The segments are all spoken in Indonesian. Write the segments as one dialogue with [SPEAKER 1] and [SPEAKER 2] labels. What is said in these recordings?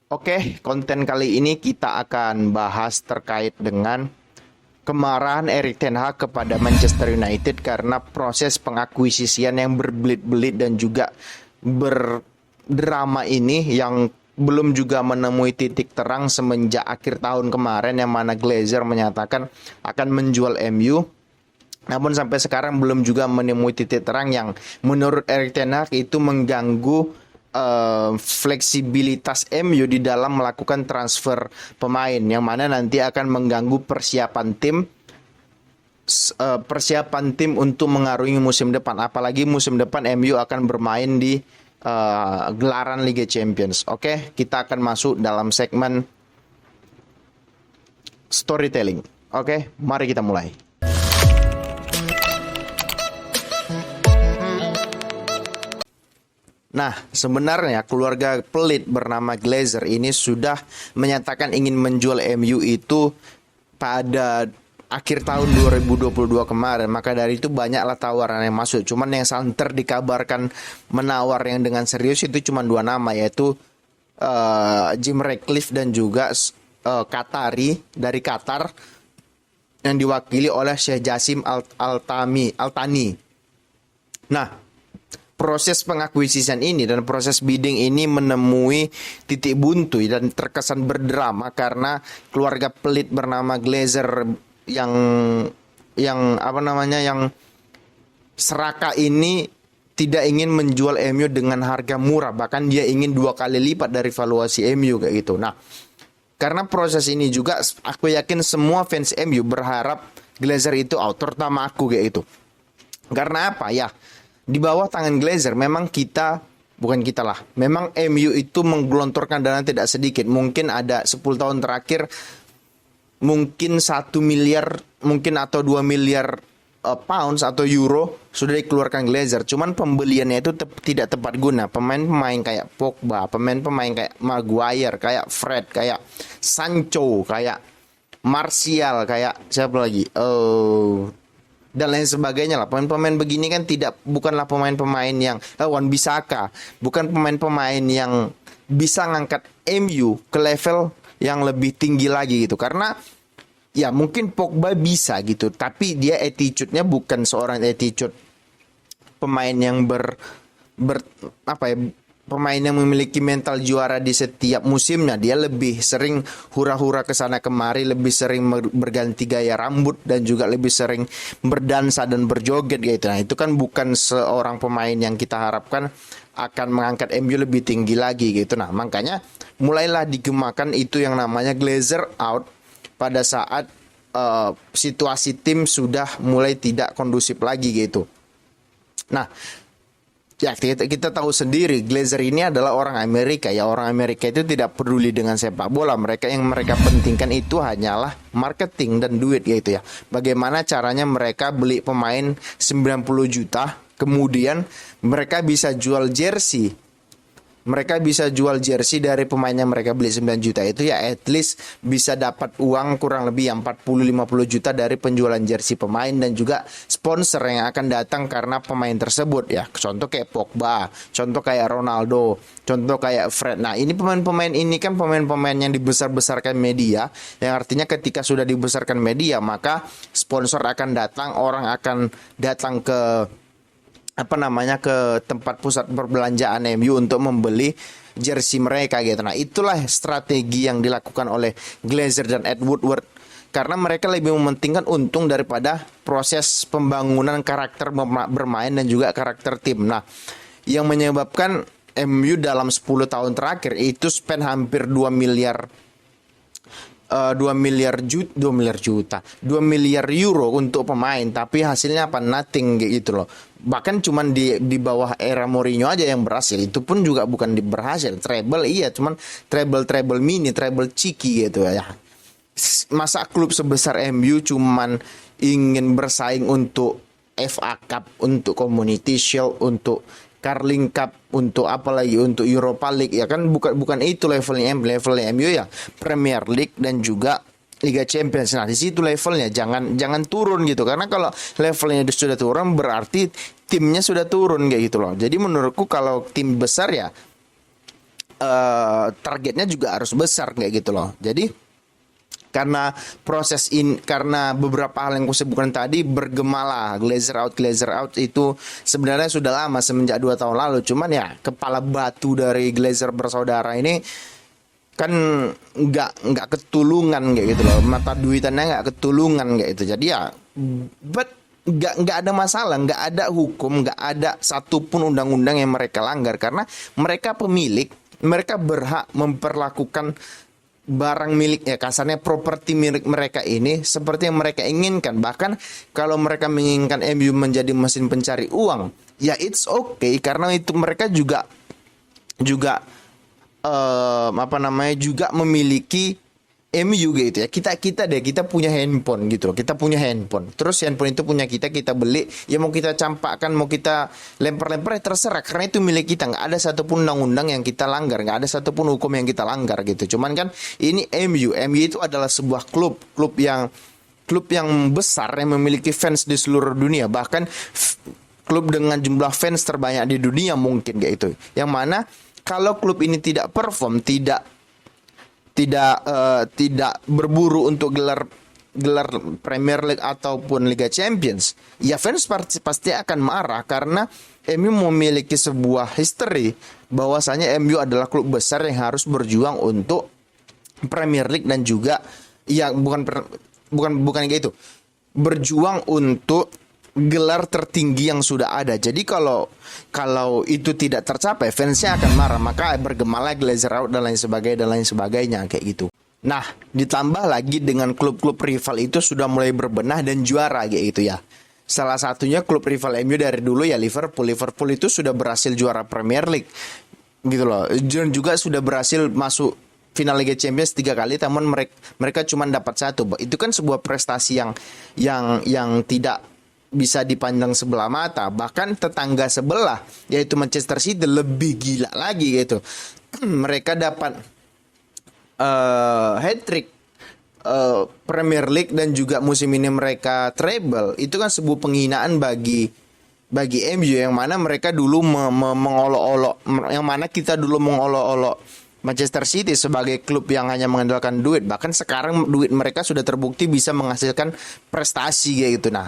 [SPEAKER 1] Oke, konten kali ini kita akan bahas terkait dengan kemarahan Erik ten Hag kepada Manchester United karena proses pengakuisisian yang berbelit-belit dan juga berdrama ini yang belum juga menemui titik terang semenjak akhir tahun kemarin yang mana Glazer menyatakan akan menjual MU. Namun sampai sekarang belum juga menemui titik terang yang menurut Erik ten Hag itu mengganggu fleksibilitas MU di dalam melakukan transfer pemain yang mana nanti akan mengganggu persiapan tim untuk mengarungi musim depan, apalagi musim depan MU akan bermain di gelaran Liga Champions. Oke, kita akan masuk dalam segmen storytelling. Oke, mari kita mulai. Nah, sebenarnya keluarga pelit bernama Glazer ini sudah menyatakan ingin menjual MU itu pada akhir tahun 2022 kemarin. Maka dari itu banyaklah tawaran yang masuk. Cuman yang santer dikabarkan menawar yang dengan serius itu cuma dua nama, yaitu Jim Ratcliffe dan juga Qatari dari Qatar yang diwakili oleh Sheikh Jassim Al-Thani. Nah, proses pengakuisisian ini dan proses bidding ini menemui titik buntu dan terkesan berdrama karena keluarga pelit bernama Glazer yang serakah ini tidak ingin menjual MU dengan harga murah, bahkan dia ingin 2 kali lipat dari valuasi MU kayak gitu. Nah, karena proses ini juga aku yakin semua fans MU berharap Glazer itu out, terutama aku kayak gitu. Karena apa ya? Di bawah tangan Glazer memang memang MU itu menggelontorkan dana tidak sedikit. Mungkin ada 10 tahun terakhir mungkin 1 miliar mungkin atau 2 miliar pounds atau euro sudah dikeluarkan Glazer. Cuman pembeliannya itu tidak tepat guna. Pemain-pemain kayak Pogba, pemain-pemain kayak Maguire, kayak Fred, kayak Sancho, kayak Martial, kayak siapa lagi? Dan lain sebagainya lah. Pemain-pemain begini kan bukanlah pemain-pemain yang Wan-Bissaka, bukan pemain-pemain yang bisa ngangkat MU ke level yang lebih tinggi lagi gitu. Karena ya mungkin Pogba bisa gitu, tapi dia attitude-nya bukan seorang attitude pemain yang pemain yang memiliki mental juara di setiap musimnya. Dia lebih sering hura-hura ke sana kemari, lebih sering berganti gaya rambut dan juga lebih sering berdansa dan berjoget gitu. Nah, itu kan bukan seorang pemain yang kita harapkan akan mengangkat MU lebih tinggi lagi gitu. Nah, makanya mulailah digemakan itu yang namanya Glazer out pada saat situasi tim sudah mulai tidak kondusif lagi gitu. Nah, ya, kita tahu sendiri Glazer ini adalah orang Amerika. Ya, orang Amerika itu tidak peduli dengan sepak bola. Yang mereka pentingkan itu hanyalah marketing dan duit gitu ya. Bagaimana caranya mereka beli pemain 90 juta, kemudian mereka bisa jual jersey. Mereka bisa jual jersey dari pemain yang mereka beli 9 juta itu ya, at least bisa dapat uang kurang lebih yang 40-50 juta dari penjualan jersey pemain dan juga sponsor yang akan datang karena pemain tersebut ya. Contoh kayak Pogba, contoh kayak Ronaldo, contoh kayak Fred. Nah, ini pemain-pemain ini kan pemain-pemain yang dibesar-besarkan media, yang artinya ketika sudah dibesarkan media maka sponsor akan datang, orang akan datang ke ke tempat pusat perbelanjaan MU untuk membeli jersey mereka gitu. Nah, itulah strategi yang dilakukan oleh Glazer dan Ed Woodward karena mereka lebih mementingkan untung daripada proses pembangunan karakter bermain dan juga karakter tim. Nah, yang menyebabkan MU dalam 10 tahun terakhir itu spend hampir 2 miliar euro untuk pemain, tapi hasilnya apa? Nothing gitu loh. Bahkan cuman di bawah era Mourinho aja yang berhasil, itu pun juga bukan berhasil. Treble iya, cuman treble mini, treble cheeky gitu ya. Masa klub sebesar MU cuman ingin bersaing untuk FA Cup, untuk Community Shield, untuk Carling Cup, untuk apa lagi, untuk Europa League ya kan, bukan itu levelnya MU ya Premier League dan juga Liga Champions. Nah, di situ levelnya jangan turun gitu, karena kalau levelnya sudah turun berarti timnya sudah turun kayak gitu loh. Jadi menurutku kalau tim besar ya targetnya juga harus besar kayak gitu loh. Jadi karena beberapa hal yang kusebutkan tadi bergemalah Glazer out itu sebenarnya sudah lama semenjak 2 tahun lalu. Cuman ya kepala batu dari Glazer bersaudara ini kan nggak ketulungan kayak gitu loh, mata duitannya nggak ketulungan kayak gitu. Jadi ya but nggak ada masalah, nggak ada hukum, nggak ada satupun undang-undang yang mereka langgar karena mereka pemilik, mereka berhak memperlakukan barang miliknya, kasarnya properti milik mereka ini seperti yang mereka inginkan. Bahkan kalau mereka menginginkan MU menjadi mesin pencari uang, ya it's okay karena itu mereka juga juga memiliki MU gitu ya. Kita punya handphone gitu loh. Kita punya handphone. Terus handphone itu punya kita beli. Ya mau kita campakkan, mau kita lempar-lempar, terserah. Karena itu milik kita. Nggak ada satupun undang-undang yang kita langgar. Nggak ada satupun hukum yang kita langgar gitu. Cuman kan ini MU. MU itu adalah sebuah klub yang besar yang memiliki fans di seluruh dunia. Bahkan klub dengan jumlah fans terbanyak di dunia mungkin kayak itu. Yang mana kalau klub ini tidak perform, tidak berburu untuk gelar Premier League ataupun Liga Champions, ya fans pasti akan marah karena MU memiliki sebuah history bahwasanya MU adalah klub besar yang harus berjuang untuk Premier League dan juga ya bukan kayak itu, berjuang untuk gelar tertinggi yang sudah ada. Jadi kalau itu tidak tercapai, fansnya akan marah, maka bergemalah Glazer out dan lain sebagainya kayak gitu. Nah, ditambah lagi dengan klub-klub rival itu sudah mulai berbenah dan juara kayak gitu ya. Salah satunya klub rival MU dari dulu ya Liverpool. Liverpool itu sudah berhasil juara Premier League gitu loh. Dan juga sudah berhasil masuk final Liga Champions 3 kali, namun mereka cuma dapat 1. Itu kan sebuah prestasi yang tidak bisa dipandang sebelah mata. Bahkan tetangga sebelah yaitu Manchester City lebih gila lagi gitu. Mereka dapat hat-trick Premier League dan juga musim ini mereka treble. Itu kan sebuah penghinaan bagi MU yang mana mereka dulu mengolok-olok, yang mana kita dulu mengolok-olok Manchester City sebagai klub yang hanya mengandalkan duit. Bahkan sekarang duit mereka sudah terbukti bisa menghasilkan prestasi kayak gitu. Nah,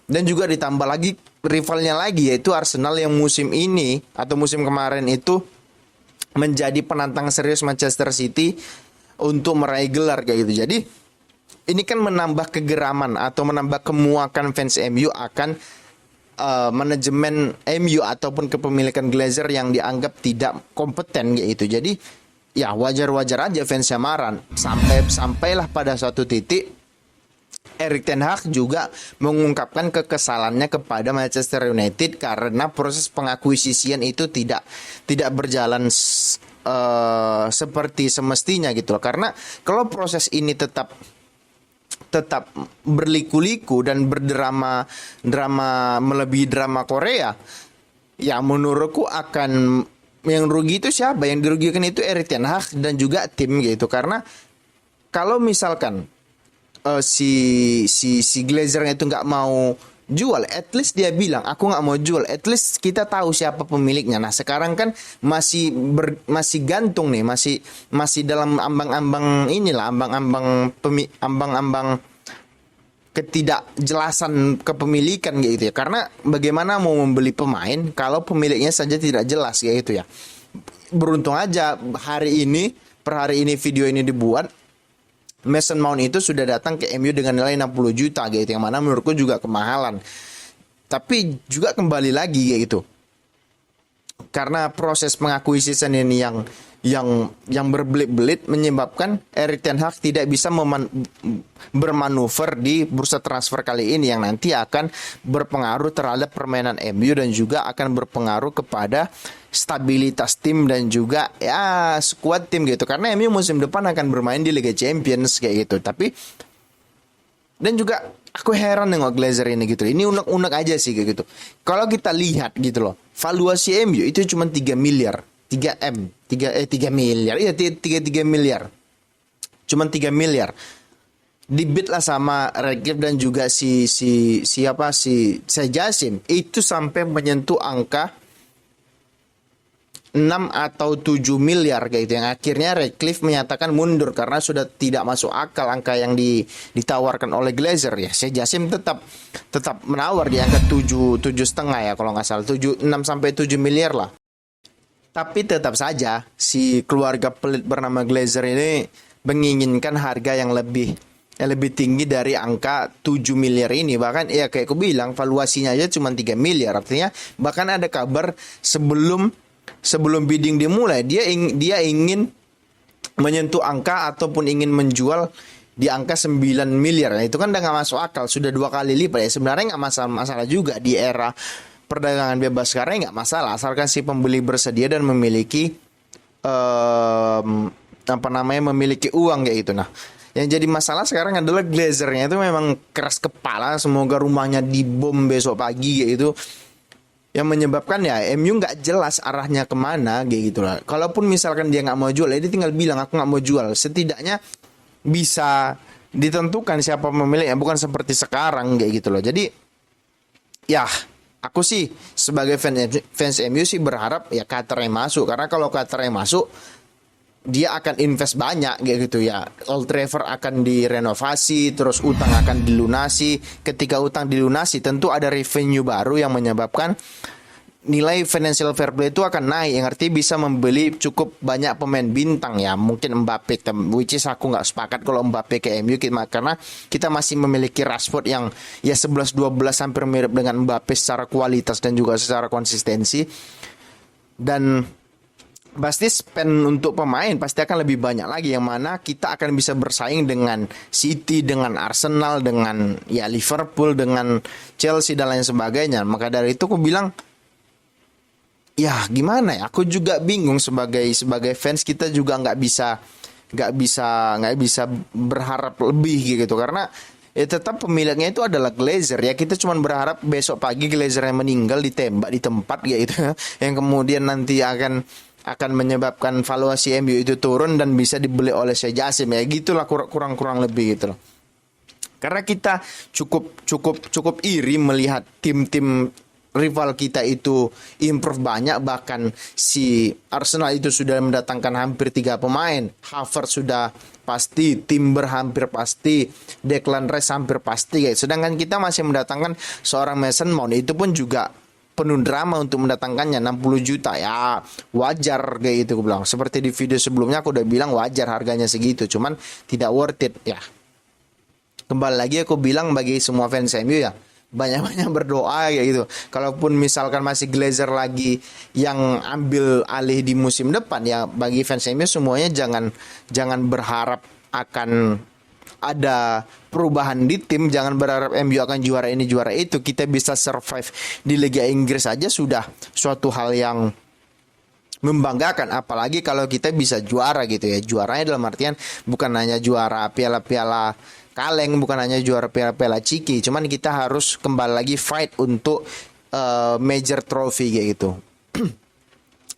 [SPEAKER 1] dan juga ditambah lagi rivalnya lagi yaitu Arsenal yang musim ini atau musim kemarin itu menjadi penantang serius Manchester City untuk meraih gelar kayak gitu. Jadi ini kan menambah kegeraman atau menambah kemuakan fans MU akan manajemen MU ataupun kepemilikan Glazer yang dianggap tidak kompeten gitu. Jadi ya wajar-wajar aja fansnya marah. Sampailah pada suatu titik Erik ten Hag juga mengungkapkan kekesalannya kepada Manchester United karena proses pengakuisisian itu tidak berjalan seperti semestinya gitu loh. Karena kalau proses ini tetap berliku-liku dan berdrama melebihi drama Korea, ya menurutku akan yang rugi itu siapa? Yang dirugikan itu Erik ten Hag dan juga tim gitu. Karena kalau misalkan si Glazernya itu nggak mau jual, at least dia bilang aku nggak mau jual, at least kita tahu siapa pemiliknya. Nah sekarang kan masih gantung nih, masih dalam ambang-ambang inilah, ambang-ambang ketidakjelasan kepemilikan gitu ya. Karena bagaimana mau membeli pemain kalau pemiliknya saja tidak jelas kayak gitu ya. Beruntung aja per hari ini video ini dibuat, Mason Mount itu sudah datang ke MU dengan nilai 60 juta gitu, yang mana menurutku juga kemahalan. Tapi juga kembali lagi gitu. Karena proses pengakuisisian ini yang berbelit-belit menyebabkan Erik ten Hag tidak bisa bermanuver di bursa transfer kali ini yang nanti akan berpengaruh terhadap permainan MU dan juga akan berpengaruh kepada stabilitas tim dan juga ya skuad tim gitu. Karena MU musim depan akan bermain di Liga Champions kayak gitu. Tapi dan juga aku heran nengok Glazer ini gitu. Ini unek-unek aja sih kayak gitu. Kalau kita lihat gitu loh, valuasi MU itu cuma 3 miliar. 3 miliar. Iya 3 miliar. Cuma 3 miliar. Dibit lah sama Redknapp dan juga si Jasim. Itu sampai menyentuh angka 6 atau 7 miliar kayak gitu, yang akhirnya Redcliffe menyatakan mundur karena sudah tidak masuk akal angka yang ditawarkan oleh Glazer ya. Sheikh Jassim tetap menawar di angka 7,5 ya kalau nggak salah, 6 sampai 7 miliar lah. Tapi tetap saja si keluarga pelit bernama Glazer ini menginginkan harga yang lebih tinggi dari angka 7 miliar ini. Bahkan ya kayak aku bilang valuasinya aja cuma 3 miliar. Artinya bahkan ada kabar sebelum bidding dimulai dia ingin menyentuh angka ataupun ingin menjual di angka 9 miliar. Nah, itu kan udah nggak masuk akal, sudah 2 kali lipat ya. Sebenarnya nggak masalah juga di era perdagangan bebas sekarang, nggak masalah asalkan si pembeli bersedia dan memiliki memiliki uang kayak gitu. Nah, yang jadi masalah sekarang adalah Glazernya itu memang keras kepala, semoga rumahnya dibom besok pagi kayak gitu. Yang menyebabkan ya MU nggak jelas arahnya kemana kayak gitu lah. Kalaupun misalkan dia nggak mau jual, dia tinggal bilang aku nggak mau jual. Setidaknya bisa ditentukan siapa pemiliknya, bukan seperti sekarang kayak gitu loh. Jadi ya aku sih sebagai fans MU sih berharap ya Qatar yang masuk, karena kalau Qatar yang masuk dia akan invest banyak gitu ya. Old Trafford akan direnovasi, terus utang akan dilunasi. Ketika utang dilunasi, tentu ada revenue baru yang menyebabkan nilai financial fair play itu akan naik, yang artinya bisa membeli cukup banyak pemain bintang ya. Mungkin Mbappe, which is aku nggak sepakat kalau Mbappe ke MU karena kita masih memiliki Rashford yang ya 11-12 hampir mirip dengan Mbappe secara kualitas dan juga secara konsistensi. Dan pasti spend untuk pemain pasti akan lebih banyak lagi, yang mana kita akan bisa bersaing dengan City, dengan Arsenal, dengan ya Liverpool, dengan Chelsea dan lain sebagainya. Maka dari itu aku bilang ya gimana ya, aku juga bingung sebagai fans, kita juga nggak bisa berharap lebih gitu, karena ya tetap pemiliknya itu adalah Glazer ya. Kita cuma berharap besok pagi Glazernya meninggal ditembak di tempat gitu yang kemudian nanti akan menyebabkan valuasi MU itu turun dan bisa dibeli oleh Sheikh Jassim ya, gitulah kurang lebih gitu loh. Karena kita cukup iri melihat tim-tim rival kita itu improve banyak, bahkan si Arsenal itu sudah mendatangkan hampir 3 pemain. Havertz sudah pasti, Timber hampir pasti, Declan Rice hampir pasti guys. Sedangkan kita masih mendatangkan seorang Mason Mount, itu pun juga penuh drama untuk mendatangkannya 60 juta ya, wajar kayak gitu aku bilang. Seperti di video sebelumnya aku udah bilang wajar harganya segitu, cuman tidak worth it ya. Kembali lagi aku bilang bagi semua fans MU ya, banyak-banyak berdoa ya gitu. Kalaupun misalkan masih Glazer lagi yang ambil alih di musim depan ya, bagi fans MU semuanya jangan berharap akan ada perubahan di tim, jangan berharap MU akan juara ini juara itu. Kita bisa survive di Liga Inggris saja sudah suatu hal yang membanggakan, apalagi kalau kita bisa juara gitu ya. Juaranya dalam artian bukan hanya juara piala-piala kaleng, bukan hanya juara piala-piala ciki, cuman kita harus kembali lagi fight untuk major trophy kayak gitu.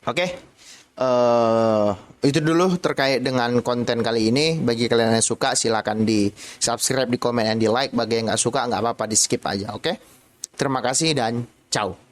[SPEAKER 1] Oke. Itu dulu terkait dengan konten kali ini. Bagi kalian yang suka silakan di subscribe, di komen, dan di like. Bagi yang nggak suka nggak apa-apa, di skip aja. Oke. Terima kasih dan ciao.